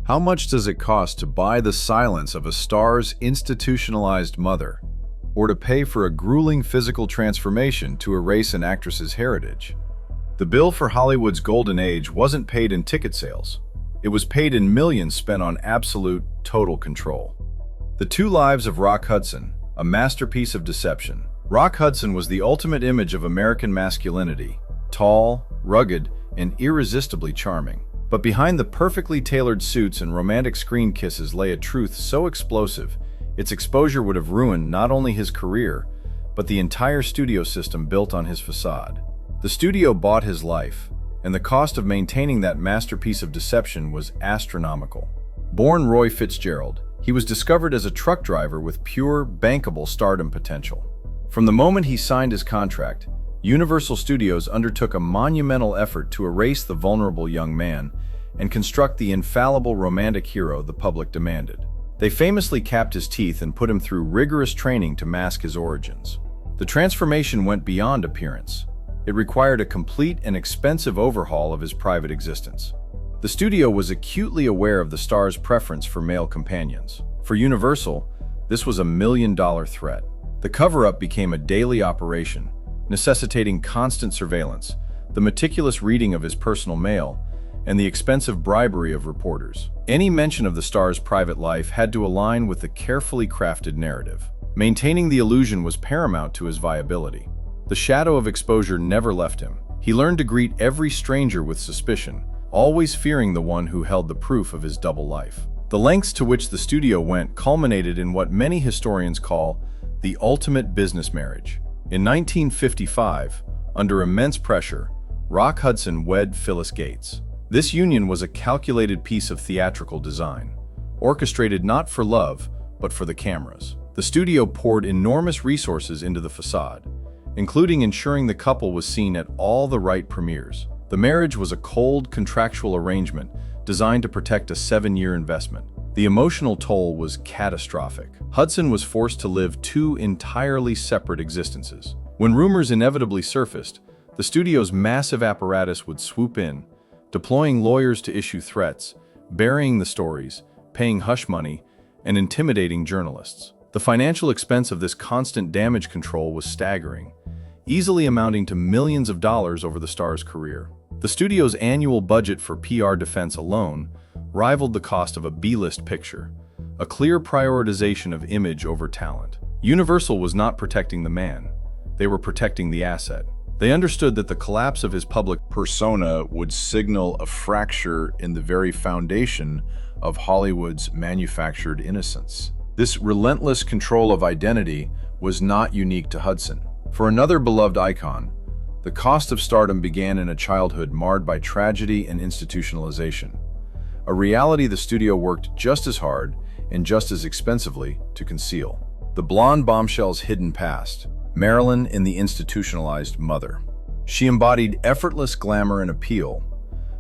How much does it cost to buy the silence of a star's institutionalized mother, or to pay for a grueling physical transformation to erase an actress's heritage? The bill for Hollywood's golden age wasn't paid in ticket sales. It was paid in millions spent on absolute, total control. The Two Lives of Rock Hudson, a masterpiece of deception. Rock Hudson was the ultimate image of American masculinity, tall, rugged, and irresistibly charming. But behind the perfectly tailored suits and romantic screen kisses lay a truth so explosive, its exposure would have ruined not only his career, but the entire studio system built on his facade. The studio bought his life, and the cost of maintaining that masterpiece of deception was astronomical. Born Roy Fitzgerald, he was discovered as a truck driver with pure, bankable stardom potential. From the moment he signed his contract, Universal Studios undertook a monumental effort to erase the vulnerable young man and construct the infallible romantic hero the public demanded. They famously capped his teeth and put him through rigorous training to mask his origins. The transformation went beyond appearance. It required a complete and expensive overhaul of his private existence. The studio was acutely aware of the star's preference for male companions. For Universal, this was a million-dollar threat. The cover-up became a daily operation, necessitating constant surveillance, the meticulous reading of his personal mail, and the expensive bribery of reporters. Any mention of the star's private life had to align with the carefully crafted narrative. Maintaining the illusion was paramount to his viability. The shadow of exposure never left him. He learned to greet every stranger with suspicion, always fearing the one who held the proof of his double life. The lengths to which the studio went culminated in what many historians call the ultimate business marriage. In 1955, under immense pressure, Rock Hudson wed Phyllis Gates. This union was a calculated piece of theatrical design, orchestrated not for love, but for the cameras. The studio poured enormous resources into the facade, including ensuring the couple was seen at all the right premieres. The marriage was a cold, contractual arrangement designed to protect a 7-year investment. The emotional toll was catastrophic. Hudson was forced to live two entirely separate existences. When rumors inevitably surfaced, the studio's massive apparatus would swoop in, deploying lawyers to issue threats, burying the stories, paying hush money, and intimidating journalists. The financial expense of this constant damage control was staggering, easily amounting to millions of dollars over the star's career. The studio's annual budget for PR defense alone rivaled the cost of a B-list picture, a clear prioritization of image over talent. Universal was not protecting the man, they were protecting the asset. They understood that the collapse of his public persona would signal a fracture in the very foundation of Hollywood's manufactured innocence. This relentless control of identity was not unique to Hudson. For another beloved icon, the cost of stardom began in a childhood marred by tragedy and institutionalization, a reality the studio worked just as hard and just as expensively to conceal. The blonde bombshell's hidden past, Marilyn in The Institutionalized Mother. She embodied effortless glamour and appeal,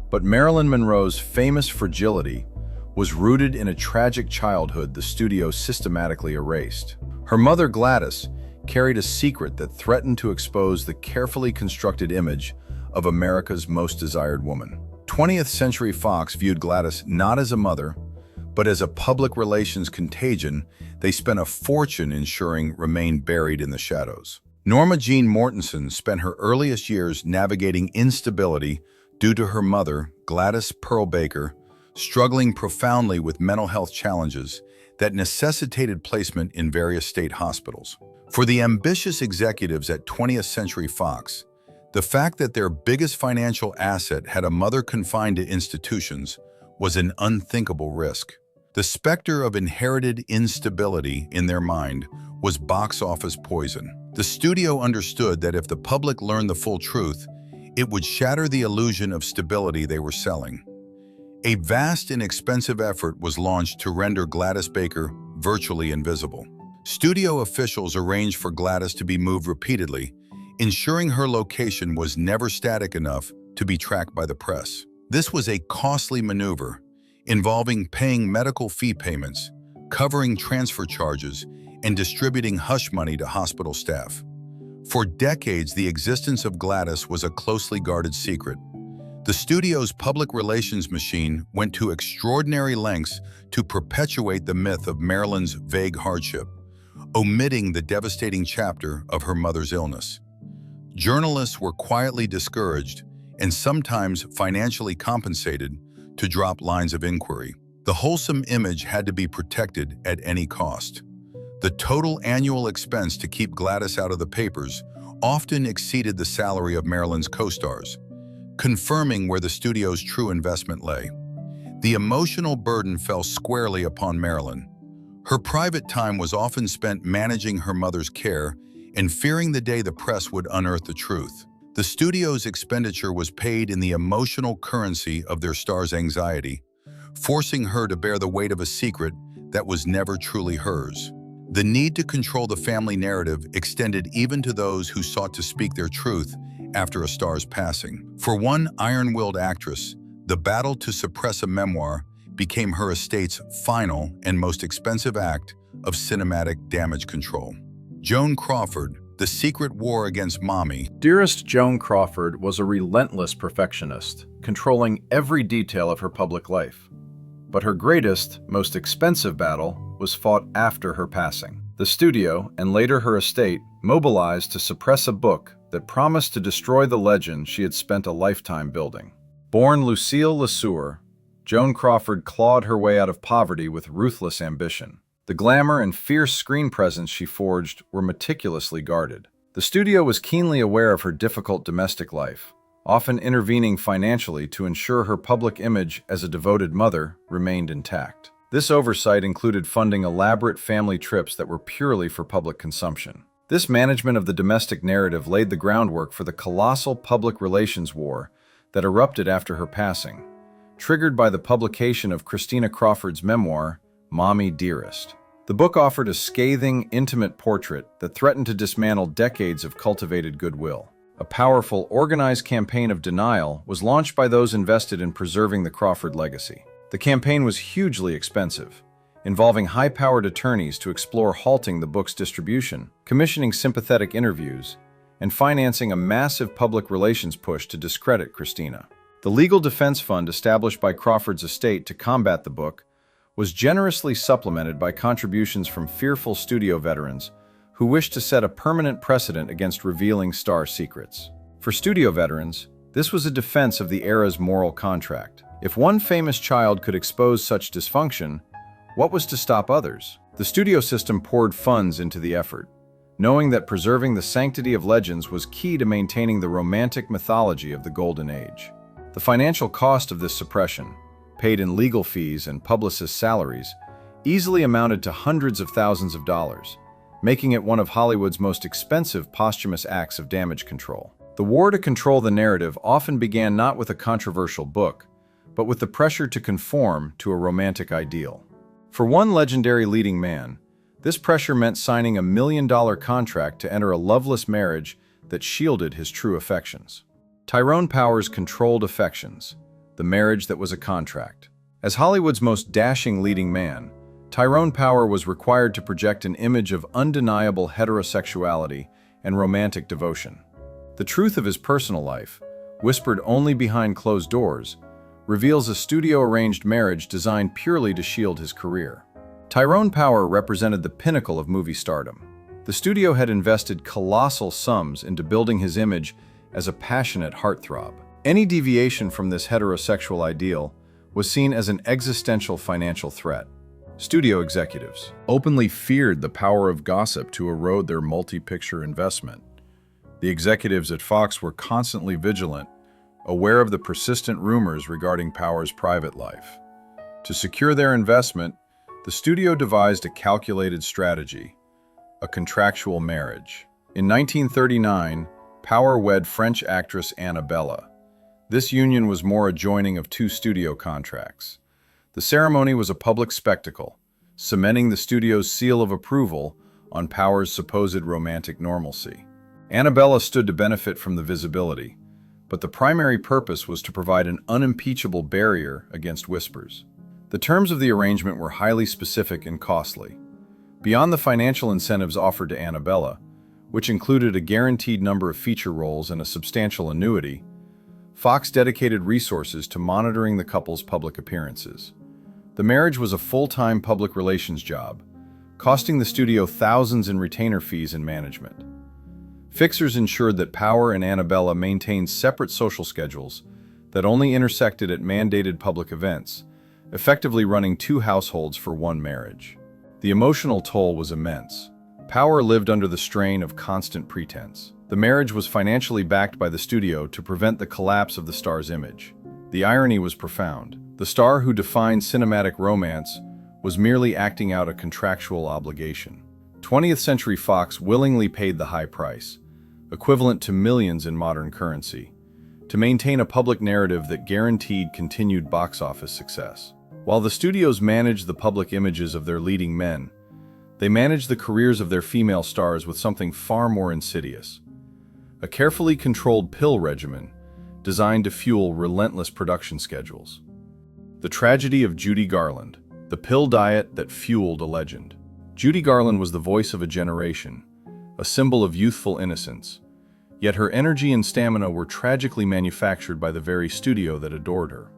but Marilyn Monroe's famous fragility was rooted in a tragic childhood the studio systematically erased. Her mother, Gladys, carried a secret that threatened to expose the carefully constructed image of America's most desired woman. 20th Century Fox viewed Gladys not as a mother, but as a public relations contagion they spent a fortune ensuring remained buried in the shadows. Norma Jean Mortensen spent her earliest years navigating instability due to her mother, Gladys Pearl Baker, struggling profoundly with mental health challenges that necessitated placement in various state hospitals. For the ambitious executives at 20th Century Fox, the fact that their biggest financial asset had a mother confined to institutions was an unthinkable risk. The specter of inherited instability in their mind was box office poison. The studio understood that if the public learned the full truth, it would shatter the illusion of stability they were selling. A vast and expensive effort was launched to render Gladys Baker virtually invisible. Studio officials arranged for Gladys to be moved repeatedly, ensuring her location was never static enough to be tracked by the press. This was a costly maneuver, involving paying medical fee payments, covering transfer charges, and distributing hush money to hospital staff. For decades, the existence of Gladys was a closely guarded secret. The studio's public relations machine went to extraordinary lengths to perpetuate the myth of Marilyn's vague hardship, omitting the devastating chapter of her mother's illness. Journalists were quietly discouraged and sometimes financially compensated to drop lines of inquiry. The wholesome image had to be protected at any cost. The total annual expense to keep Gladys out of the papers often exceeded the salary of Marilyn's co-stars, confirming where the studio's true investment lay. The emotional burden fell squarely upon Marilyn. Her private time was often spent managing her mother's care and fearing the day the press would unearth the truth. The studio's expenditure was paid in the emotional currency of their star's anxiety, forcing her to bear the weight of a secret that was never truly hers. The need to control the family narrative extended even to those who sought to speak their truth after a star's passing. For one iron-willed actress, the battle to suppress a memoir became her estate's final and most expensive act of cinematic damage control. Joan Crawford, The Secret War Against Mommy. Dearest Joan Crawford was a relentless perfectionist, controlling every detail of her public life. But her greatest, most expensive battle was fought after her passing. The studio, and later her estate, mobilized to suppress a book that promised to destroy the legend she had spent a lifetime building. Born Lucille LeSueur, Joan Crawford clawed her way out of poverty with ruthless ambition. The glamour and fierce screen presence she forged were meticulously guarded. The studio was keenly aware of her difficult domestic life, often intervening financially to ensure her public image as a devoted mother remained intact. This oversight included funding elaborate family trips that were purely for public consumption. This management of the domestic narrative laid the groundwork for the colossal public relations war that erupted after her passing, triggered by the publication of Christina Crawford's memoir, Mommy Dearest. The book offered a scathing, intimate portrait that threatened to dismantle decades of cultivated goodwill. A powerful, organized campaign of denial was launched by those invested in preserving the Crawford legacy. The campaign was hugely expensive, involving high-powered attorneys to explore halting the book's distribution, commissioning sympathetic interviews, and financing a massive public relations push to discredit Christina. The legal defense fund established by Crawford's estate to combat the book was generously supplemented by contributions from fearful studio veterans who wished to set a permanent precedent against revealing star secrets. For studio veterans, this was a defense of the era's moral contract. If one famous child could expose such dysfunction, what was to stop others? The studio system poured funds into the effort, knowing that preserving the sanctity of legends was key to maintaining the romantic mythology of the Golden Age. The financial cost of this suppression, paid in legal fees and publicists' salaries, easily amounted to hundreds of thousands of dollars, making it one of Hollywood's most expensive posthumous acts of damage control. The war to control the narrative often began not with a controversial book, but with the pressure to conform to a romantic ideal. For one legendary leading man, this pressure meant signing a $1 million contract to enter a loveless marriage that shielded his true affections. Tyrone Power's controlled affections, the marriage that was a contract. As Hollywood's most dashing leading man, Tyrone Power was required to project an image of undeniable heterosexuality and romantic devotion. The truth of his personal life, whispered only behind closed doors, reveals a studio-arranged marriage designed purely to shield his career. Tyrone Power represented the pinnacle of movie stardom. The studio had invested colossal sums into building his image as a passionate heartthrob. Any deviation from this heterosexual ideal was seen as an existential financial threat. Studio executives openly feared the power of gossip to erode their multi-picture investment. The executives at Fox were constantly vigilant, aware of the persistent rumors regarding Power's private life. To secure their investment, the studio devised a calculated strategy, a contractual marriage. In 1939, Power wed French actress Annabella. This union was more a joining of two studio contracts. The ceremony was a public spectacle, cementing the studio's seal of approval on Power's supposed romantic normalcy. Annabella stood to benefit from the visibility, but the primary purpose was to provide an unimpeachable barrier against whispers. The terms of the arrangement were highly specific and costly. Beyond the financial incentives offered to Annabella, which included a guaranteed number of feature roles and a substantial annuity, Fox dedicated resources to monitoring the couple's public appearances. The marriage was a full-time public relations job, costing the studio thousands in retainer fees and management. Fixers ensured that Power and Annabella maintained separate social schedules that only intersected at mandated public events, effectively running two households for one marriage. The emotional toll was immense. Power lived under the strain of constant pretense. The marriage was financially backed by the studio to prevent the collapse of the star's image. The irony was profound. The star who defined cinematic romance was merely acting out a contractual obligation. 20th Century Fox willingly paid the high price, equivalent to millions in modern currency, to maintain a public narrative that guaranteed continued box office success. While the studios managed the public images of their leading men, they managed the careers of their female stars with something far more insidious: a carefully controlled pill regimen designed to fuel relentless production schedules. The tragedy of Judy Garland, the pill diet that fueled a legend. Judy Garland was the voice of a generation, a symbol of youthful innocence, yet her energy and stamina were tragically manufactured by the very studio that adored her.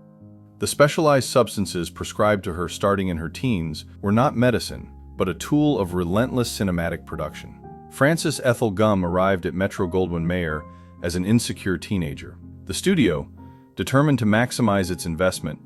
The specialized substances prescribed to her starting in her teens were not medicine, but a tool of relentless cinematic production. Frances Ethel Gum arrived at Metro-Goldwyn-Mayer as an insecure teenager. The studio, determined to maximize its investment,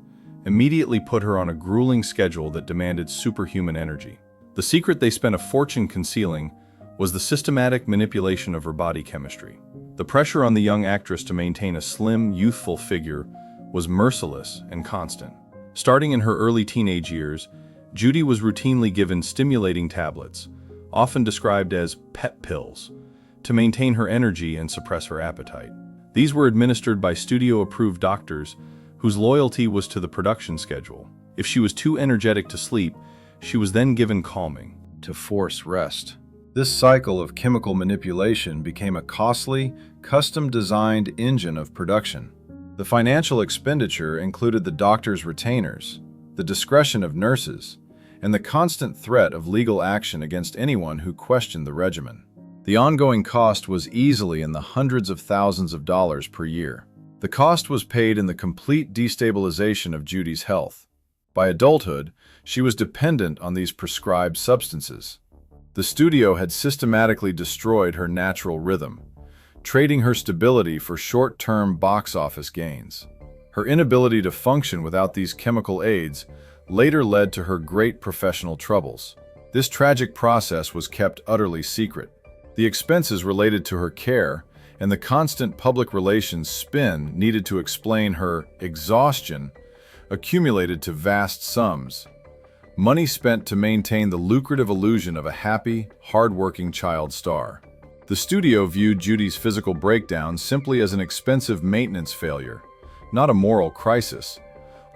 immediately put her on a grueling schedule that demanded superhuman energy. The secret they spent a fortune concealing was the systematic manipulation of her body chemistry. The pressure on the young actress to maintain a slim, youthful figure was merciless and constant. Starting in her early teenage years, Judy was routinely given stimulating tablets, often described as pep pills, to maintain her energy and suppress her appetite. These were administered by studio-approved doctors whose loyalty was to the production schedule. If she was too energetic to sleep, she was then given calming to force rest. This cycle of chemical manipulation became a costly, custom-designed engine of production. The financial expenditure included the doctor's retainers, the discretion of nurses, and the constant threat of legal action against anyone who questioned the regimen. The ongoing cost was easily in the hundreds of thousands of dollars per year. The cost was paid in the complete destabilization of Judy's health. By adulthood, she was dependent on these prescribed substances. The studio had systematically destroyed her natural rhythm, trading her stability for short-term box office gains. Her inability to function without these chemical aids later led to her great professional troubles. This tragic process was kept utterly secret. The expenses related to her care and the constant public relations spin needed to explain her exhaustion accumulated to vast sums. Money spent to maintain the lucrative illusion of a happy, hard-working child star. The studio viewed Judy's physical breakdown simply as an expensive maintenance failure, not a moral crisis,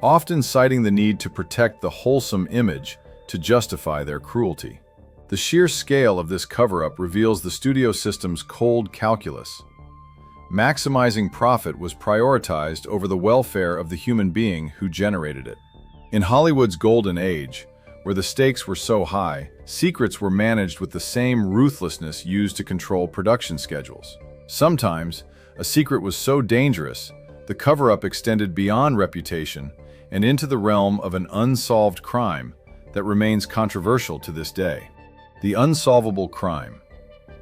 often citing the need to protect the wholesome image to justify their cruelty. The sheer scale of this cover-up reveals the studio system's cold calculus. Maximizing profit was prioritized over the welfare of the human being who generated it. In Hollywood's golden age, where the stakes were so high, secrets were managed with the same ruthlessness used to control production schedules. Sometimes, a secret was so dangerous, the cover-up extended beyond reputation and into the realm of an unsolved crime that remains controversial to this day. The unsolvable crime.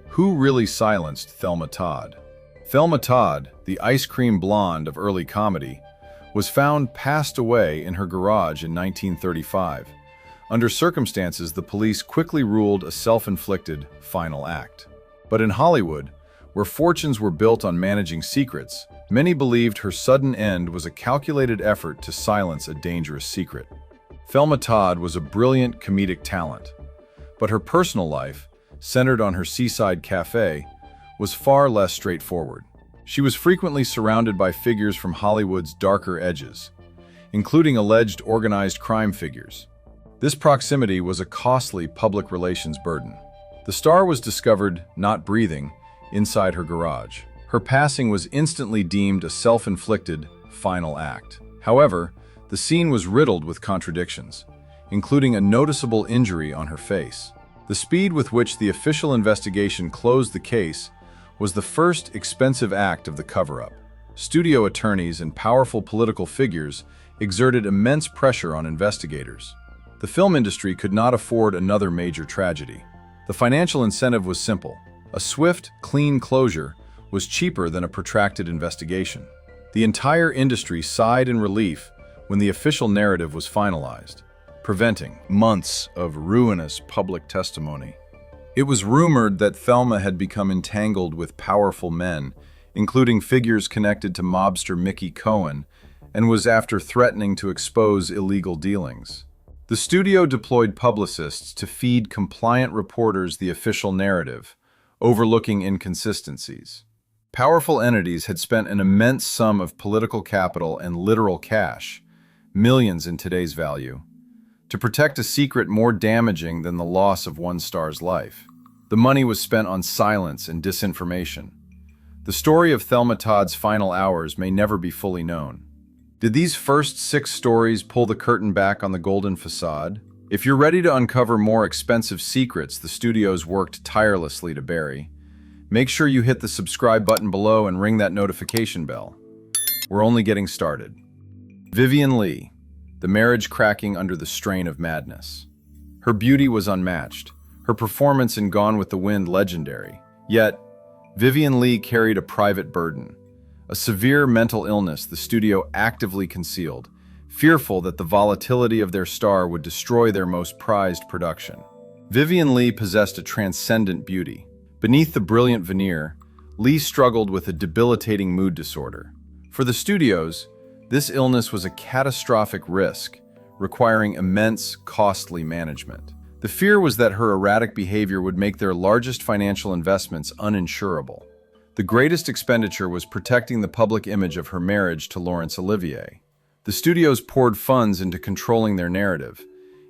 Who really silenced Thelma Todd? Thelma Todd, the ice cream blonde of early comedy, was found passed away in her garage in 1935. Under circumstances the police quickly ruled a self-inflicted final act. But in Hollywood, where fortunes were built on managing secrets, many believed her sudden end was a calculated effort to silence a dangerous secret. Thelma Todd was a brilliant comedic talent, but her personal life, centered on her seaside cafe, was far less straightforward. She was frequently surrounded by figures from Hollywood's darker edges, including alleged organized crime figures. This proximity was a costly public relations burden. The star was discovered not breathing inside her garage. Her passing was instantly deemed a self-inflicted final act. However, the scene was riddled with contradictions, including a noticeable injury on her face. The speed with which the official investigation closed the case was the first expensive act of the cover-up. Studio attorneys and powerful political figures exerted immense pressure on investigators. The film industry could not afford another major tragedy. The financial incentive was simple. A swift, clean closure was cheaper than a protracted investigation. The entire industry sighed in relief when the official narrative was finalized, preventing months of ruinous public testimony. It was rumored that Thelma had become entangled with powerful men, including figures connected to mobster Mickey Cohen, and was after threatening to expose illegal dealings. The studio deployed publicists to feed compliant reporters the official narrative, overlooking inconsistencies. Powerful entities had spent an immense sum of political capital and literal cash, millions in today's value, to protect a secret more damaging than the loss of one star's life. The money was spent on silence and disinformation. The story of Thelma Todd's final hours may never be fully known. Did these first 6 stories pull the curtain back on the golden facade? If you're ready to uncover more expensive secrets the studios worked tirelessly to bury, make sure you hit the subscribe button below and ring that notification bell. We're only getting started. Vivien Leigh, the marriage cracking under the strain of madness. Her beauty was unmatched, her performance in Gone with the Wind legendary. Yet, Vivien Leigh carried a private burden, a severe mental illness the studio actively concealed, fearful that the volatility of their star would destroy their most prized production. Vivien Leigh possessed a transcendent beauty. Beneath the brilliant veneer, Leigh struggled with a debilitating mood disorder. For the studios, this illness was a catastrophic risk, requiring immense, costly management. The fear was that her erratic behavior would make their largest financial investments uninsurable. The greatest expenditure was protecting the public image of her marriage to Laurence Olivier. The studios poured funds into controlling their narrative,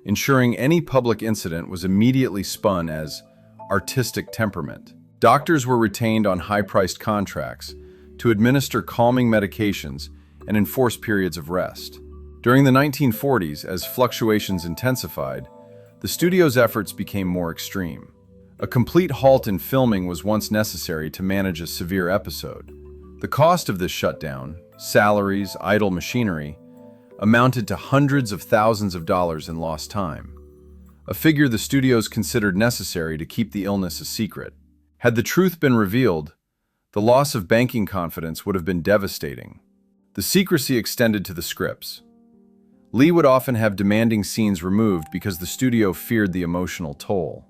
ensuring any public incident was immediately spun as artistic temperament. Doctors were retained on high-priced contracts to administer calming medications and enforce periods of rest. During the 1940s, as fluctuations intensified, the studio's efforts became more extreme. A complete halt in filming was once necessary to manage a severe episode. The cost of this shutdown, salaries, idle machinery, amounted to hundreds of thousands of dollars in lost time, a figure the studios considered necessary to keep the illness a secret. Had the truth been revealed, the loss of banking confidence would have been devastating. The secrecy extended to the scripts. Leigh would often have demanding scenes removed because the studio feared the emotional toll.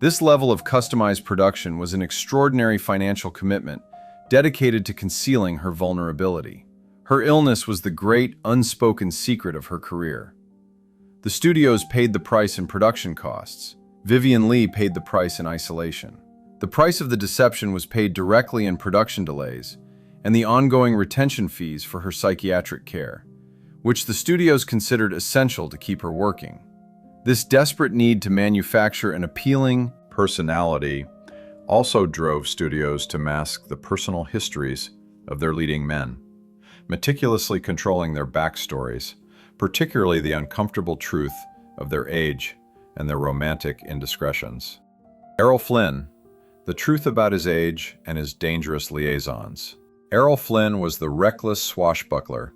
This level of customized production was an extraordinary financial commitment dedicated to concealing her vulnerability. Her illness was the great, unspoken secret of her career. The studios paid the price in production costs. Vivien Leigh paid the price in isolation. The price of the deception was paid directly in production delays and the ongoing retention fees for her psychiatric care, which the studios considered essential to keep her working. This desperate need to manufacture an appealing personality also drove studios to mask the personal histories of their leading men, meticulously controlling their backstories, particularly the uncomfortable truth of their age and their romantic indiscretions. Errol Flynn, the truth about his age and his dangerous liaisons. Errol Flynn was the reckless swashbuckler.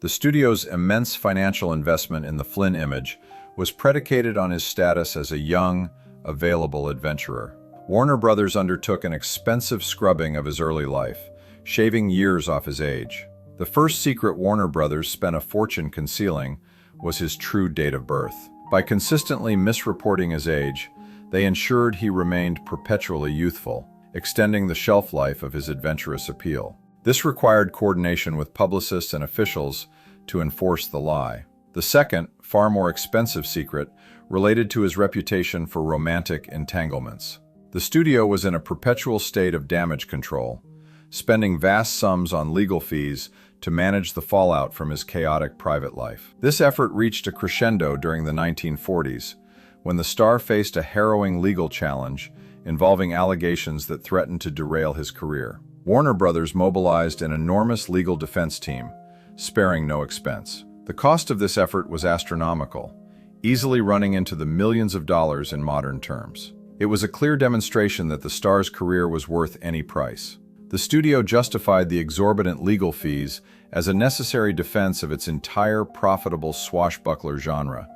The studio's immense financial investment in the Flynn image was predicated on his status as a young, available adventurer. Warner Brothers undertook an expensive scrubbing of his early life, shaving years off his age. The first secret Warner Brothers spent a fortune concealing was his true date of birth. By consistently misreporting his age, they ensured he remained perpetually youthful, extending the shelf life of his adventurous appeal. This required coordination with publicists and officials to enforce the lie. The second, far more expensive secret related to his reputation for romantic entanglements. The studio was in a perpetual state of damage control, spending vast sums on legal fees to manage the fallout from his chaotic private life. This effort reached a crescendo during the 1940s, when the star faced a harrowing legal challenge involving allegations that threatened to derail his career. Warner Brothers mobilized an enormous legal defense team, sparing no expense. The cost of this effort was astronomical, easily running into the millions of dollars in modern terms. It was a clear demonstration that the star's career was worth any price. The The studio justified the exorbitant legal fees as a necessary defense of its entire profitable swashbuckler genre,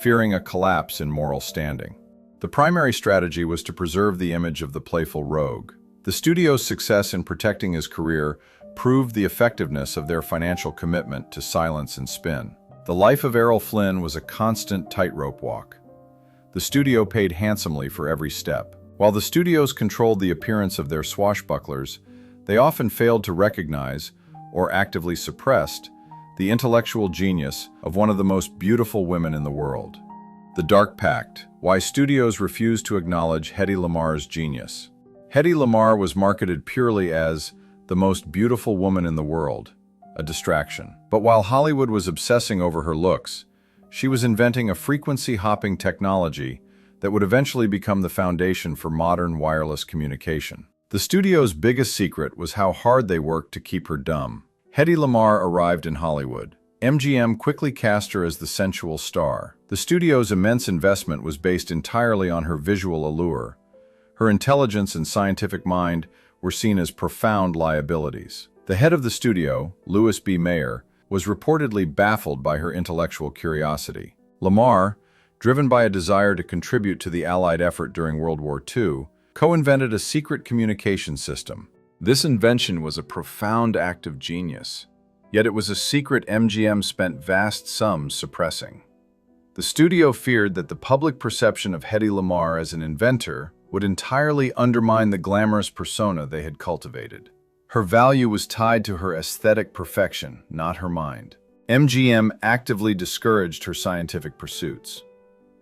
fearing a collapse in moral standing. The primary strategy was to preserve the image of the playful rogue. The studio's success in protecting his career proved the effectiveness of their financial commitment to silence and spin. The life of Errol Flynn was a constant tightrope walk. The studio paid handsomely for every step. While the studios controlled the appearance of their swashbucklers, they often failed to recognize, or actively suppressed, the intellectual genius of one of the most beautiful women in the world. The Dark Pact: Why Studios Refused to Acknowledge Hedy Lamarr's Genius. Hedy Lamarr was marketed purely as the most beautiful woman in the world, a distraction. But while Hollywood was obsessing over her looks, she was inventing a frequency-hopping technology that would eventually become the foundation for modern wireless communication. The studio's biggest secret was how hard they worked to keep her dumb. Hedy Lamarr arrived in Hollywood. MGM quickly cast her as the sensual star. The studio's immense investment was based entirely on her visual allure. Her intelligence and scientific mind were seen as profound liabilities. The head of the studio, Louis B. Mayer, was reportedly baffled by her intellectual curiosity. Lamarr, driven by a desire to contribute to the Allied effort during World War II, co-invented a secret communication system. This invention was a profound act of genius, yet it was a secret MGM spent vast sums suppressing. The studio feared that the public perception of Hedy Lamarr as an inventor would entirely undermine the glamorous persona they had cultivated. Her value was tied to her aesthetic perfection, not her mind. MGM actively discouraged her scientific pursuits.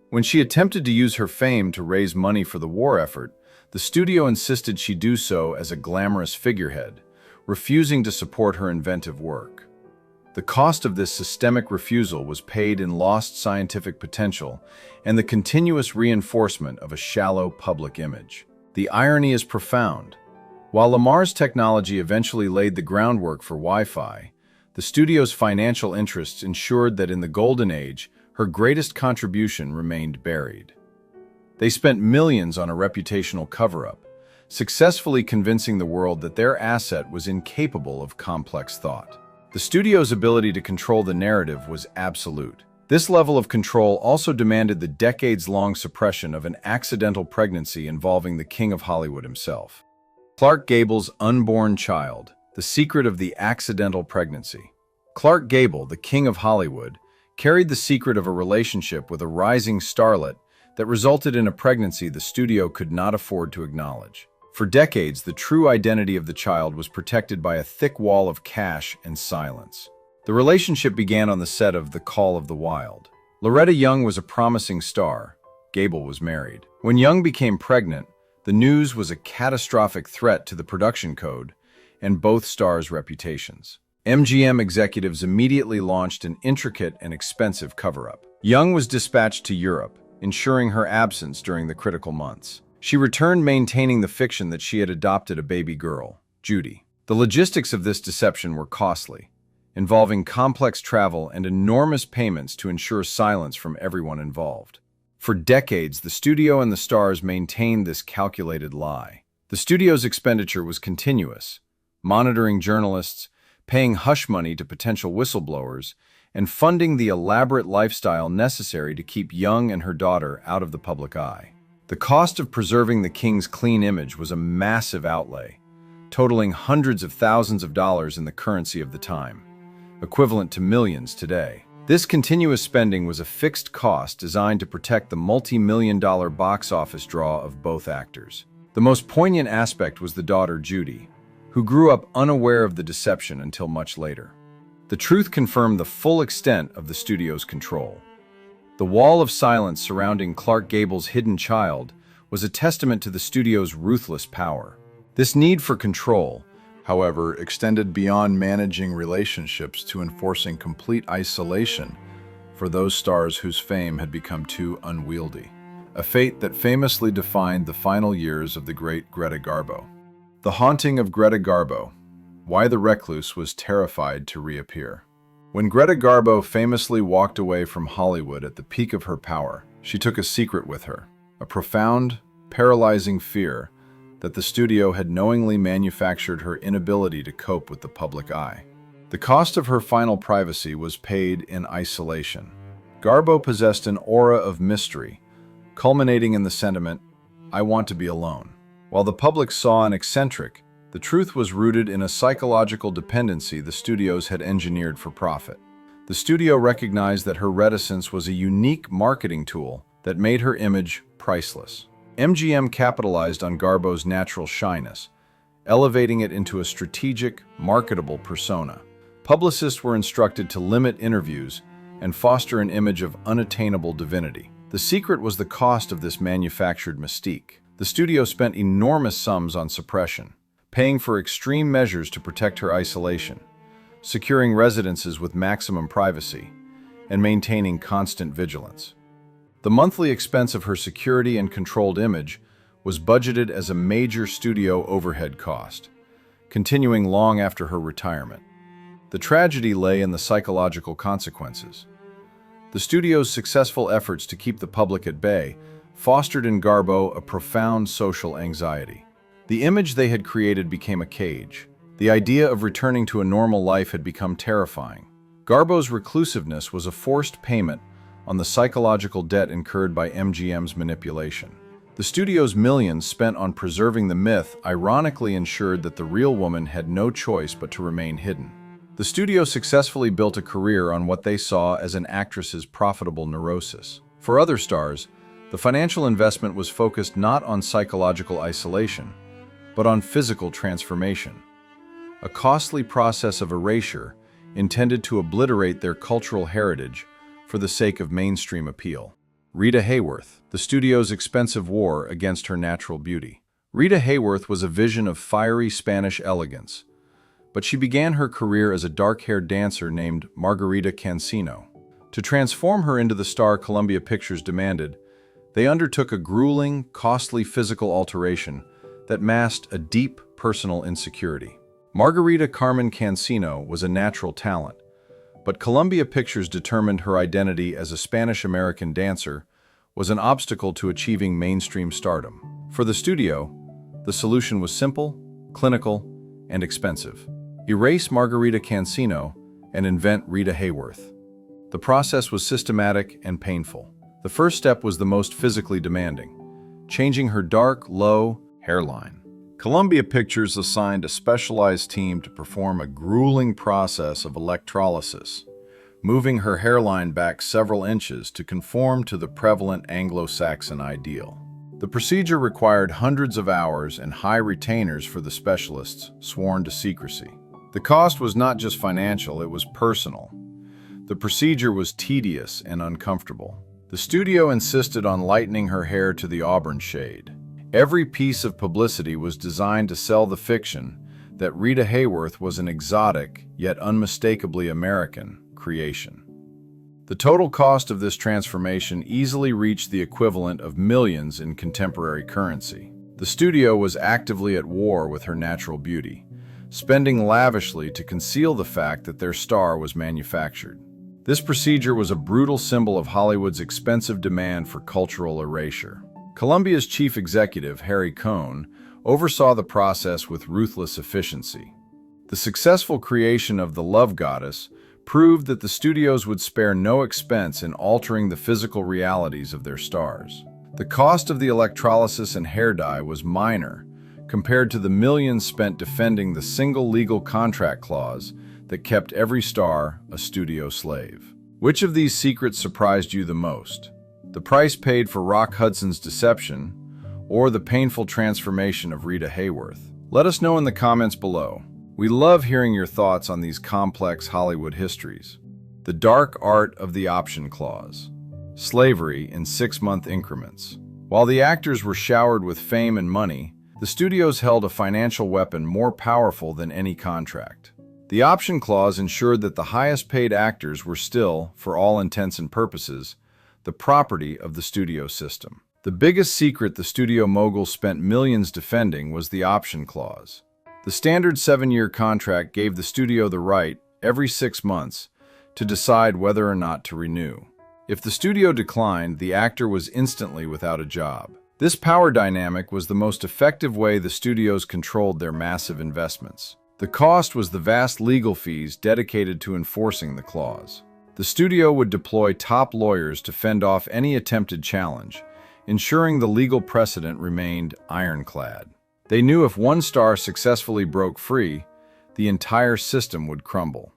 When she attempted to use her fame to raise money for the war effort, the studio insisted she do so as a glamorous figurehead, refusing to support her inventive work. The cost of this systemic refusal was paid in lost scientific potential and the continuous reinforcement of a shallow public image. The irony is profound. While Lamarr's technology eventually laid the groundwork for Wi-Fi, the studio's financial interests ensured that in the golden age, her greatest contribution remained buried. They spent millions on a reputational cover-up, successfully convincing the world that their asset was incapable of complex thought. The studio's ability to control the narrative was absolute. This level of control also demanded the decades-long suppression of an accidental pregnancy involving the King of Hollywood himself. Clark Gable's unborn child, the secret of the accidental pregnancy. Clark Gable, the King of Hollywood, carried the secret of a relationship with a rising starlet that resulted in a pregnancy the studio could not afford to acknowledge. For decades, the true identity of the child was protected by a thick wall of cash and silence. The relationship began on the set of The Call of the Wild. Loretta Young was a promising star. Gable was married. When Young became pregnant, the news was a catastrophic threat to the production code and both stars' reputations. MGM executives immediately launched an intricate and expensive cover-up. Young was dispatched to Europe, ensuring her absence during the critical months. She returned maintaining the fiction that she had adopted a baby girl, Judy. The logistics of this deception were costly, involving complex travel and enormous payments to ensure silence from everyone involved. For decades, the studio and the stars maintained this calculated lie. The studio's expenditure was continuous, monitoring journalists, paying hush money to potential whistleblowers, and funding the elaborate lifestyle necessary to keep Young and her daughter out of the public eye. The cost of preserving the king's clean image was a massive outlay, totaling hundreds of thousands of dollars in the currency of the time, equivalent to millions today. This continuous spending was a fixed cost designed to protect the multi-million-dollar box office draw of both actors. The most poignant aspect was the daughter, Judy, who grew up unaware of the deception until much later. The truth confirmed the full extent of the studio's control. The wall of silence surrounding Clark Gable's hidden child was a testament to the studio's ruthless power. This need for control, however, extended beyond managing relationships to enforcing complete isolation for those stars whose fame had become too unwieldy, a fate that famously defined the final years of the great Greta Garbo. The haunting of Greta Garbo: why the recluse was terrified to reappear. When Greta Garbo famously walked away from Hollywood at the peak of her power, she took a secret with her, a profound, paralyzing fear that the studio had knowingly manufactured her inability to cope with the public eye. The cost of her final privacy was paid in isolation. Garbo possessed an aura of mystery, culminating in the sentiment, "I want to be alone." While the public saw an eccentric, the truth was rooted in a psychological dependency the studios had engineered for profit. The studio recognized that her reticence was a unique marketing tool that made her image priceless. MGM capitalized on Garbo's natural shyness, elevating it into a strategic, marketable persona. Publicists were instructed to limit interviews and foster an image of unattainable divinity. The secret was the cost of this manufactured mystique. The studio spent enormous sums on suppression, paying for extreme measures to protect her isolation, securing residences with maximum privacy, and maintaining constant vigilance. The monthly expense of her security and controlled image was budgeted as a major studio overhead cost, continuing long after her retirement. The tragedy lay in the psychological consequences. The studio's successful efforts to keep the public at bay fostered in Garbo a profound social anxiety. The image they had created became a cage. The idea of returning to a normal life had become terrifying. Garbo's reclusiveness was a forced payment on the psychological debt incurred by MGM's manipulation. The studio's millions spent on preserving the myth ironically ensured that the real woman had no choice but to remain hidden. The studio successfully built a career on what they saw as an actress's profitable neurosis. For other stars, the financial investment was focused not on psychological isolation, but on physical transformation, a costly process of erasure intended to obliterate their cultural heritage for the sake of mainstream appeal. Rita Hayworth, the studio's expensive war against her natural beauty. Rita Hayworth was a vision of fiery Spanish elegance, but she began her career as a dark-haired dancer named Margarita Cancino. To transform her into the star Columbia Pictures demanded, they undertook a grueling, costly physical alteration that masked a deep personal insecurity. Margarita Carmen Cancino was a natural talent, but Columbia Pictures determined her identity as a Spanish-American dancer was an obstacle to achieving mainstream stardom. For the studio, the solution was simple, clinical, and expensive. Erase Margarita Cancino and invent Rita Hayworth. The process was systematic and painful. The first step was the most physically demanding, changing her dark, low hairline. Columbia Pictures assigned a specialized team to perform a grueling process of electrolysis, moving her hairline back several inches to conform to the prevalent Anglo-Saxon ideal. The procedure required hundreds of hours and high retainers for the specialists, sworn to secrecy. The cost was not just financial, it was personal. The procedure was tedious and uncomfortable. The studio insisted on lightening her hair to the auburn shade. Every piece of publicity was designed to sell the fiction that Rita Hayworth was an exotic, yet unmistakably American, creation. The total cost of this transformation easily reached the equivalent of millions in contemporary currency. The studio was actively at war with her natural beauty, spending lavishly to conceal the fact that their star was manufactured. This procedure was a brutal symbol of Hollywood's expensive demand for cultural erasure. Columbia's chief executive, Harry Cohn, oversaw the process with ruthless efficiency. The successful creation of the Love Goddess proved that the studios would spare no expense in altering the physical realities of their stars. The cost of the electrolysis and hair dye was minor compared to the millions spent defending the single legal contract clause that kept every star a studio slave. Which of these secrets surprised you the most? The price paid for Rock Hudson's deception, or the painful transformation of Rita Hayworth? Let us know in the comments below. We love hearing your thoughts on these complex Hollywood histories. The dark art of the option clause. Slavery in 6-month increments. While the actors were showered with fame and money, the studios held a financial weapon more powerful than any contract. The option clause ensured that the highest-paid actors were still, for all intents and purposes, the property of the studio system. The biggest secret the studio moguls spent millions defending was the option clause. The standard 7-year contract gave the studio the right, every 6 months, to decide whether or not to renew. If the studio declined, the actor was instantly without a job. This power dynamic was the most effective way the studios controlled their massive investments. The cost was the vast legal fees dedicated to enforcing the clause. The studio would deploy top lawyers to fend off any attempted challenge, ensuring the legal precedent remained ironclad. They knew if one star successfully broke free, the entire system would crumble.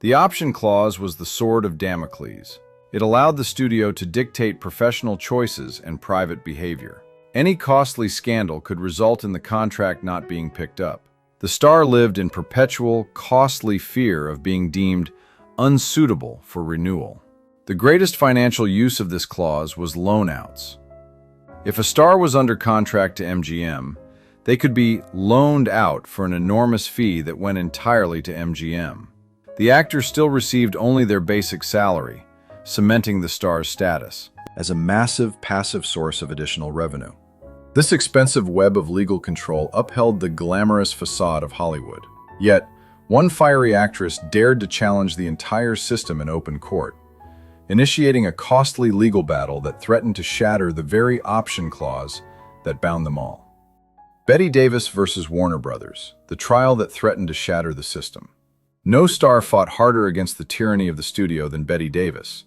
The option clause was the sword of Damocles. It allowed the studio to dictate professional choices and private behavior. Any costly scandal could result in the contract not being picked up. The star lived in perpetual, costly fear of being deemed unsuitable for renewal. The greatest financial use of this clause was loan-outs. If a star was under contract to MGM, they could be loaned out for an enormous fee that went entirely to MGM. The actors still received only their basic salary, cementing the star's status as a massive passive source of additional revenue. This expensive web of legal control upheld the glamorous facade of Hollywood. Yet, one fiery actress dared to challenge the entire system in open court, initiating a costly legal battle that threatened to shatter the very option clause that bound them all. Bette Davis versus Warner Brothers, the trial that threatened to shatter the system. No star fought harder against the tyranny of the studio than Bette Davis,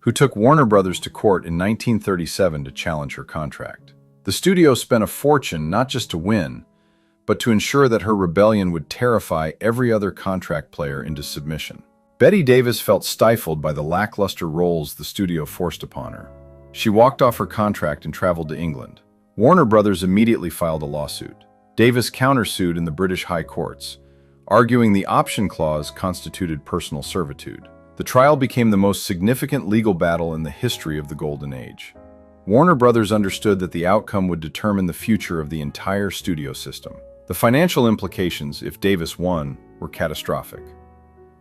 who took Warner Brothers to court in 1937 to challenge her contract. The studio spent a fortune not just to win, but to ensure that her rebellion would terrify every other contract player into submission. Bette Davis felt stifled by the lackluster roles the studio forced upon her. She walked off her contract and traveled to England. Warner Brothers immediately filed a lawsuit. Davis countersued in the British High Courts, arguing the option clause constituted personal servitude. The trial became the most significant legal battle in the history of the Golden Age. Warner Brothers understood that the outcome would determine the future of the entire studio system. The financial implications, if Davis won, were catastrophic.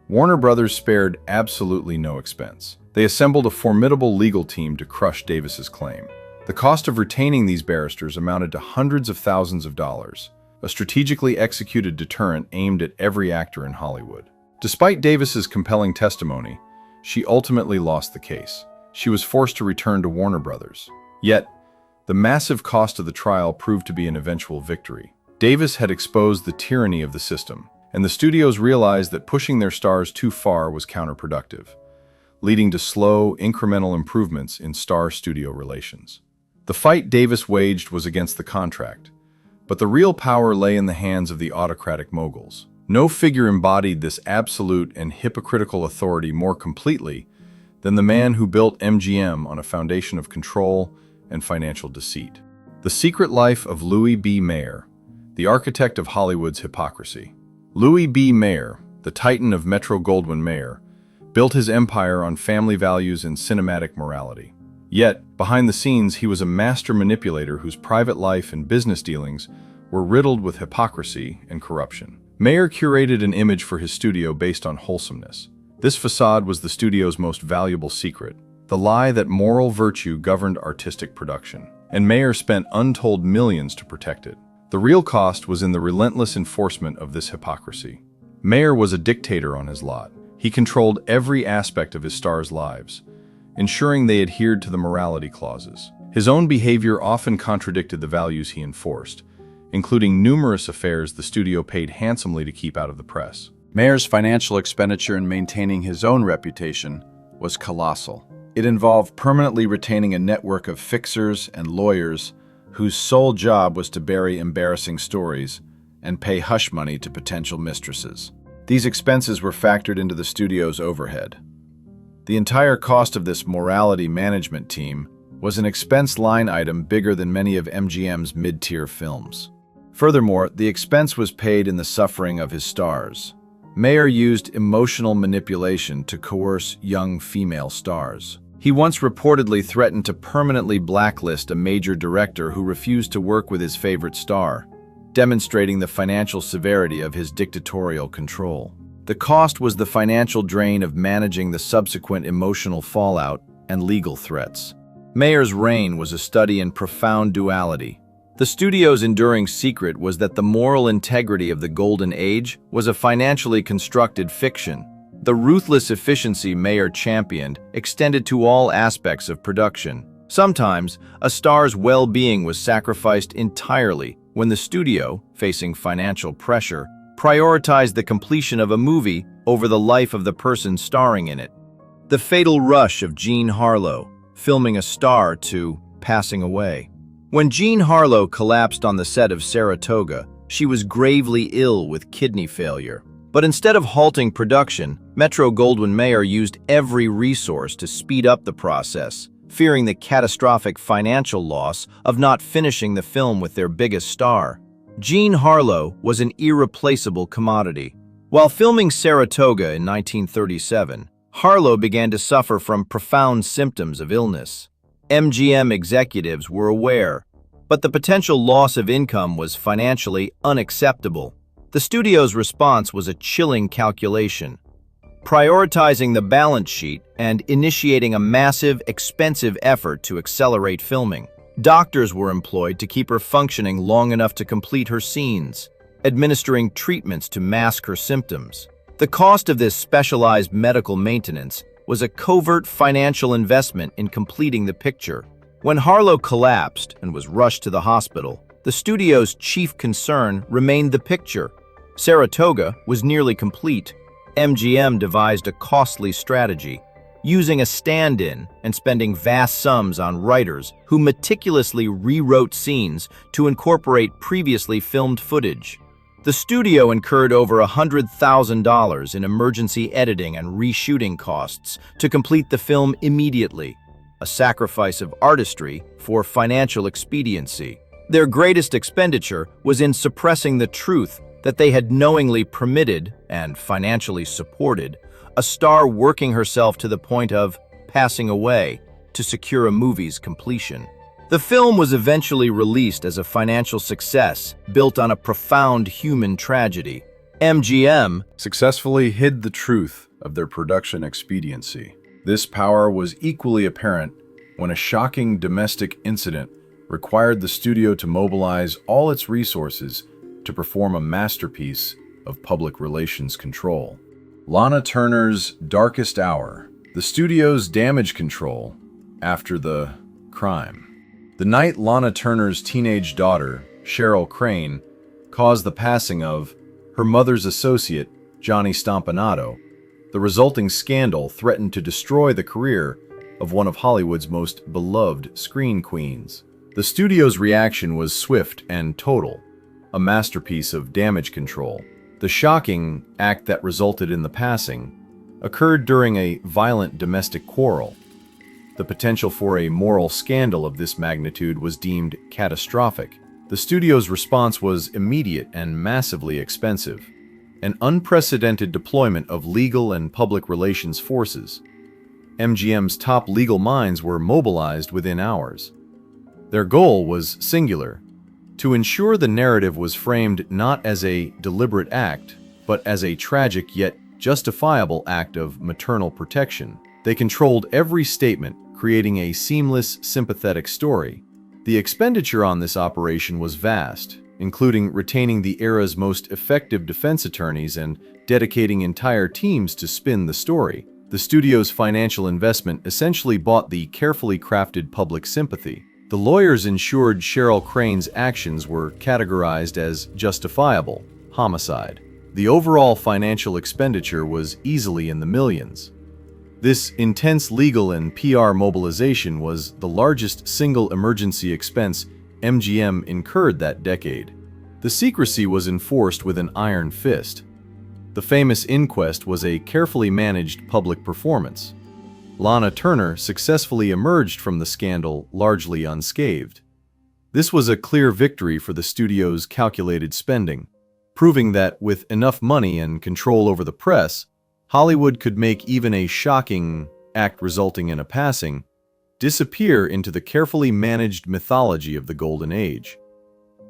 Warner Brothers spared absolutely no expense. They assembled a formidable legal team to crush Davis's claim. The cost of retaining these barristers amounted to hundreds of thousands of dollars, a strategically executed deterrent aimed at every actor in Hollywood. Despite Davis's compelling testimony, she ultimately lost the case. She was forced to return to Warner Brothers. Yet, the massive cost of the trial proved to be an eventual victory. Davis had exposed the tyranny of the system, and the studios realized that pushing their stars too far was counterproductive, leading to slow, incremental improvements in star-studio relations. The fight Davis waged was against the contract, but the real power lay in the hands of the autocratic moguls. No figure embodied this absolute and hypocritical authority more completely than the man who built MGM on a foundation of control and financial deceit. The Secret Life of Louis B. Mayer, the architect of Hollywood's hypocrisy. Louis B. Mayer, the titan of Metro-Goldwyn-Mayer, built his empire on family values and cinematic morality. Yet, behind the scenes, he was a master manipulator whose private life and business dealings were riddled with hypocrisy and corruption. Mayer curated an image for his studio based on wholesomeness. This facade was the studio's most valuable secret, the lie that moral virtue governed artistic production. And Mayer spent untold millions to protect it. The real cost was in the relentless enforcement of this hypocrisy. Mayer was a dictator on his lot. He controlled every aspect of his stars' lives, ensuring they adhered to the morality clauses. His own behavior often contradicted the values he enforced, including numerous affairs the studio paid handsomely to keep out of the press. Mayer's financial expenditure in maintaining his own reputation was colossal. It involved permanently retaining a network of fixers and lawyers whose sole job was to bury embarrassing stories and pay hush money to potential mistresses. These expenses were factored into the studio's overhead. The entire cost of this morality management team was an expense line item bigger than many of MGM's mid-tier films. Furthermore, the expense was paid in the suffering of his stars. Mayer used emotional manipulation to coerce young female stars. He once reportedly threatened to permanently blacklist a major director who refused to work with his favorite star, demonstrating the financial severity of his dictatorial control. The cost was the financial drain of managing the subsequent emotional fallout and legal threats. Mayer's reign was a study in profound duality. The studio's enduring secret was that the moral integrity of the Golden Age was a financially constructed fiction. The ruthless efficiency Mayer championed extended to all aspects of production, Sometimes, a star's well-being was sacrificed entirely when the studio, facing financial pressure, prioritized the completion of a movie over the life of the person starring in it. The fatal rush of Jean Harlow, filming a star to passing away. When Jean Harlow collapsed on the set of Saratoga, she was gravely ill with kidney failure. But instead of halting production, Metro-Goldwyn-Mayer used every resource to speed up the process, fearing the catastrophic financial loss of not finishing the film with their biggest star. Jean Harlow was an irreplaceable commodity. While filming Saratoga in 1937, Harlow began to suffer from profound symptoms of illness. MGM executives were aware, but the potential loss of income was financially unacceptable. The studio's response was a chilling calculation, prioritizing the balance sheet and initiating a massive, expensive effort to accelerate filming. Doctors were employed to keep her functioning long enough to complete her scenes, administering treatments to mask her symptoms. The cost of this specialized medical maintenance was a covert financial investment in completing the picture. When Harlow collapsed and was rushed to the hospital, the studio's chief concern remained the picture. Saratoga was nearly complete. MGM devised a costly strategy, using a stand-in and spending vast sums on writers who meticulously rewrote scenes to incorporate previously filmed footage. The studio incurred over $100,000 in emergency editing and reshooting costs to complete the film immediately, a sacrifice of artistry for financial expediency. Their greatest expenditure was in suppressing the truth that they had knowingly permitted and financially supported a star working herself to the point of passing away to secure a movie's completion. The film was eventually released as a financial success built on a profound human tragedy. MGM successfully hid the truth of their production expediency. This power was equally apparent when a shocking domestic incident required the studio to mobilize all its resources to perform a masterpiece of public relations control. Lana Turner's darkest hour, the studio's damage control after the crime. The night Lana Turner's teenage daughter, Cheryl Crane, caused the passing of her mother's associate, Johnny Stompanato, the resulting scandal threatened to destroy the career of one of Hollywood's most beloved screen queens. The studio's reaction was swift and total, a masterpiece of damage control. The shocking act that resulted in the passing occurred during a violent domestic quarrel. The potential for a moral scandal of this magnitude was deemed catastrophic. The studio's response was immediate and massively expensive, an unprecedented deployment of legal and public relations forces. MGM's top legal minds were mobilized within hours. Their goal was singular: to ensure the narrative was framed not as a deliberate act, but as a tragic yet justifiable act of maternal protection. They controlled every statement, creating a seamless, sympathetic story. The expenditure on this operation was vast, including retaining the era's most effective defense attorneys and dedicating entire teams to spin the story. The studio's financial investment essentially bought the carefully crafted public sympathy. The lawyers ensured Cheryl Crane's actions were categorized as justifiable, homicide. The overall financial expenditure was easily in the millions. This intense legal and PR mobilization was the largest single emergency expense MGM incurred that decade. The secrecy was enforced with an iron fist. The famous inquest was a carefully managed public performance. Lana Turner successfully emerged from the scandal largely unscathed. This was a clear victory for the studio's calculated spending, proving that with enough money and control over the press, Hollywood could make even a shocking act resulting in a passing disappear into the carefully managed mythology of the Golden Age.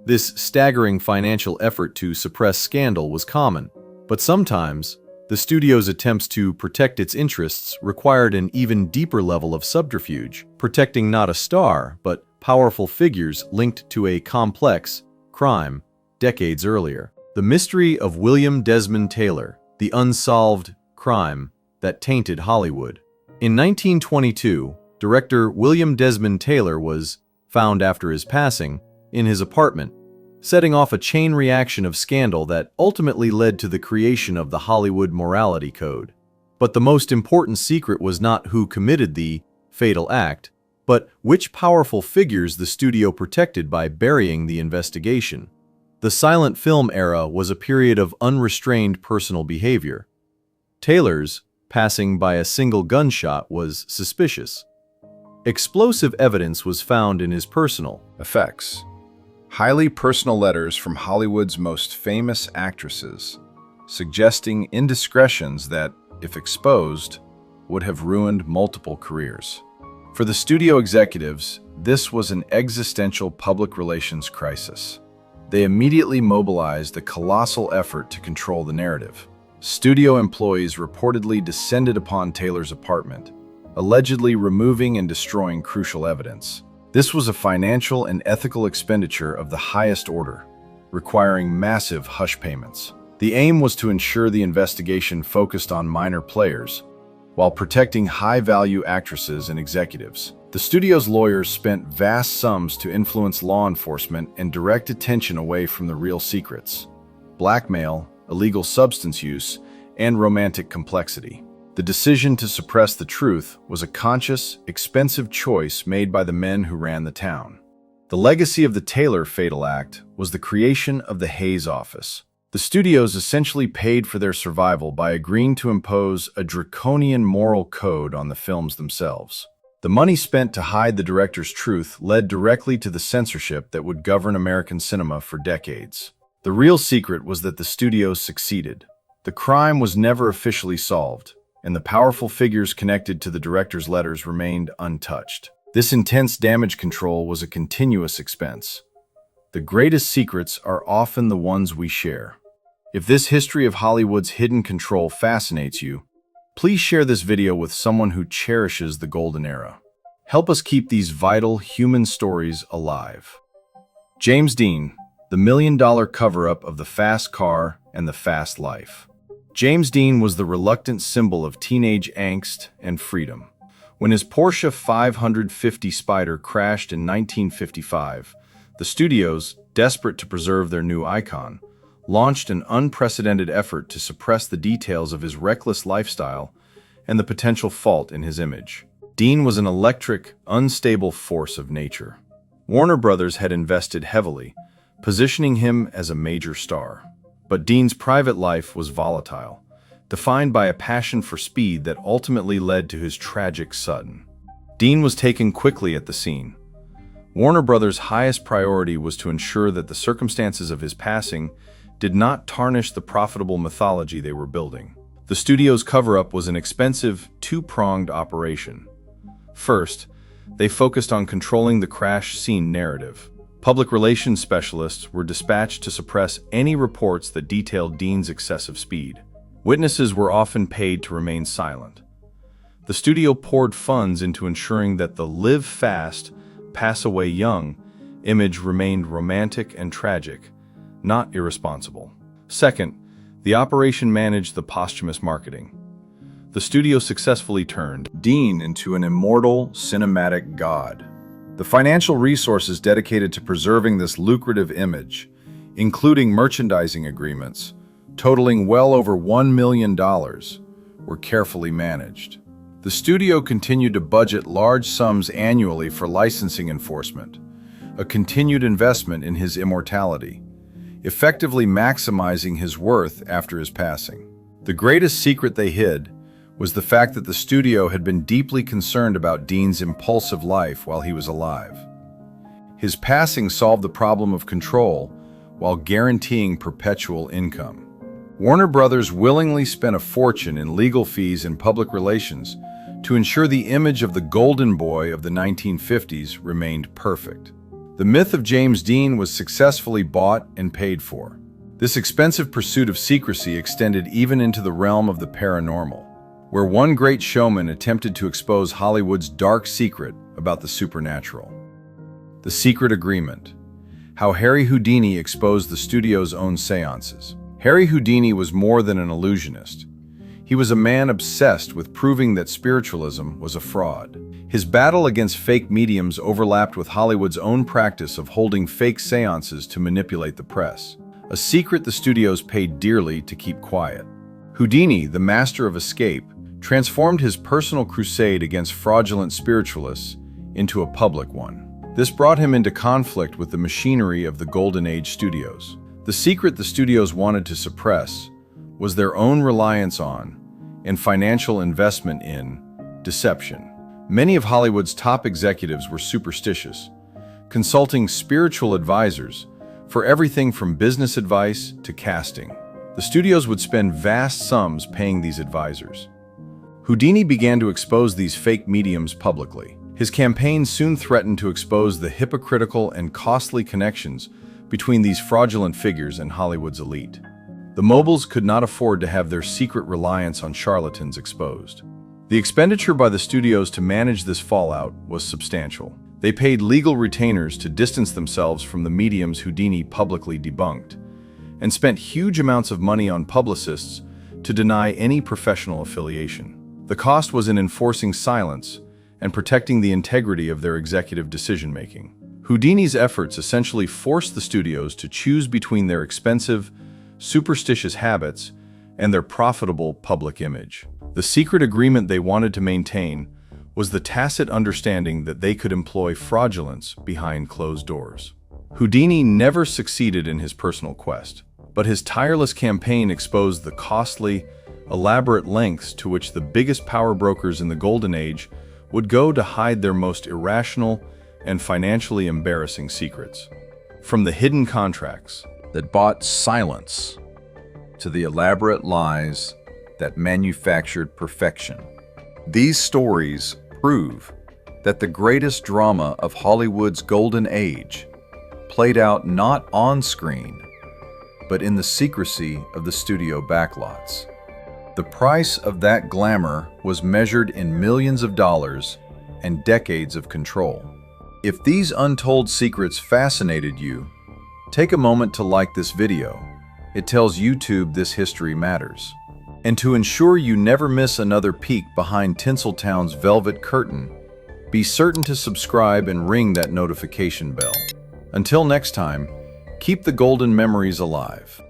This staggering financial effort to suppress scandal was common, but sometimes the studio's attempts to protect its interests required an even deeper level of subterfuge, protecting not a star, but powerful figures linked to a complex crime decades earlier. The mystery of William Desmond Taylor, the unsolved crime that tainted Hollywood. In 1922, Director William Desmond Taylor was found after his passing in his apartment, setting off a chain reaction of scandal that ultimately led to the creation of the Hollywood morality code. But the most important secret was not who committed the fatal act, but which powerful figures the studio protected by burying the investigation. The silent film era was a period of unrestrained personal behavior. Taylor's passing by a single gunshot was suspicious. Explosive evidence was found in his personal Effects. Highly personal letters from Hollywood's most famous actresses, suggesting indiscretions that, if exposed, would have ruined multiple careers. For the studio executives, this was an existential public relations crisis. They immediately mobilized a colossal effort to control the narrative. Studio employees reportedly descended upon Taylor's apartment, allegedly removing and destroying crucial evidence. This was a financial and ethical expenditure of the highest order, requiring massive hush payments. The aim was to ensure the investigation focused on minor players, while protecting high-value actresses and executives. The studio's lawyers spent vast sums to influence law enforcement and direct attention away from the real secrets: blackmail, illegal substance use, and romantic complexity. The decision to suppress the truth was a conscious, expensive choice made by the men who ran the town. The legacy of the Taylor fatal act was the creation of the Hays Office. The studios essentially paid for their survival by agreeing to impose a draconian moral code on the films themselves. The money spent to hide the director's truth led directly to the censorship that would govern American cinema for decades. The real secret was that the studios succeeded. The crime was never officially solved, and the powerful figures connected to the director's letters remained untouched. This intense damage control was a continuous expense. The greatest secrets are often the ones we share. If this history of Hollywood's hidden control fascinates you, please share this video with someone who cherishes the golden era. Help us keep these vital human stories alive. James Dean, the million-dollar cover-up of the fast car and the fast life. James Dean was the reluctant symbol of teenage angst and freedom. When his Porsche 550 Spider crashed in 1955, the studios, desperate to preserve their new icon, launched an unprecedented effort to suppress the details of his reckless lifestyle and the potential fault in his image. Dean was an electric, unstable force of nature. Warner Brothers had invested heavily, positioning him as a major star. But Dean's private life was volatile, defined by a passion for speed that ultimately led to his tragic son. Dean was taken quickly at the scene. Warner Brothers' highest priority was to ensure that the circumstances of his passing did not tarnish the profitable mythology they were building. The studio's cover-up was an expensive, two-pronged operation. First, they focused on controlling the crash scene narrative. Public relations specialists were dispatched to suppress any reports that detailed Dean's excessive speed. Witnesses were often paid to remain silent. The studio poured funds into ensuring that the "live fast, pass away young" image remained romantic and tragic, not irresponsible. Second, the operation managed the posthumous marketing. The studio successfully turned Dean into an immortal cinematic god. The financial resources dedicated to preserving this lucrative image, including merchandising agreements, totaling well over $1 million, were carefully managed. The studio continued to budget large sums annually for licensing enforcement, a continued investment in his immortality, effectively maximizing his worth after his passing. The greatest secret they hid was the fact that the studio had been deeply concerned about Dean's impulsive life while he was alive. His passing solved the problem of control while guaranteeing perpetual income. Warner Brothers willingly spent a fortune in legal fees and public relations to ensure the image of the golden boy of the 1950s remained perfect. The myth of James Dean was successfully bought and paid for. This expensive pursuit of secrecy extended even into the realm of the paranormal, where one great showman attempted to expose Hollywood's dark secret about the supernatural. The Secret Agreement. How Harry Houdini exposed the studio's own seances. Harry Houdini was more than an illusionist. He was a man obsessed with proving that spiritualism was a fraud. His battle against fake mediums overlapped with Hollywood's own practice of holding fake seances to manipulate the press, a secret the studios paid dearly to keep quiet. Houdini, the master of escape, transformed his personal crusade against fraudulent spiritualists into a public one. This brought him into conflict with the machinery of the Golden Age studios. The secret the studios wanted to suppress was their own reliance on and financial investment in deception. Many of Hollywood's top executives were superstitious, consulting spiritual advisors for everything from business advice to casting. The studios would spend vast sums paying these advisors. Houdini began to expose these fake mediums publicly. His campaign soon threatened to expose the hypocritical and costly connections between these fraudulent figures and Hollywood's elite. The moguls could not afford to have their secret reliance on charlatans exposed. The expenditure by the studios to manage this fallout was substantial. They paid legal retainers to distance themselves from the mediums Houdini publicly debunked, and spent huge amounts of money on publicists to deny any professional affiliation. The cost was in enforcing silence and protecting the integrity of their executive decision-making. Houdini's efforts essentially forced the studios to choose between their expensive, superstitious habits and their profitable public image. The secret agreement they wanted to maintain was the tacit understanding that they could employ fraudulence behind closed doors. Houdini never succeeded in his personal quest, but his tireless campaign exposed the costly, elaborate lengths to which the biggest power brokers in the Golden Age would go to hide their most irrational and financially embarrassing secrets. From the hidden contracts that bought silence to the elaborate lies that manufactured perfection. These stories prove that the greatest drama of Hollywood's Golden Age played out not on screen, but in the secrecy of the studio backlots. The price of that glamour was measured in millions of dollars and decades of control. If these untold secrets fascinated you, take a moment to like this video. It tells YouTube this history matters. And to ensure you never miss another peek behind Tinseltown's velvet curtain, be certain to subscribe and ring that notification bell. Until next time, keep the golden memories alive.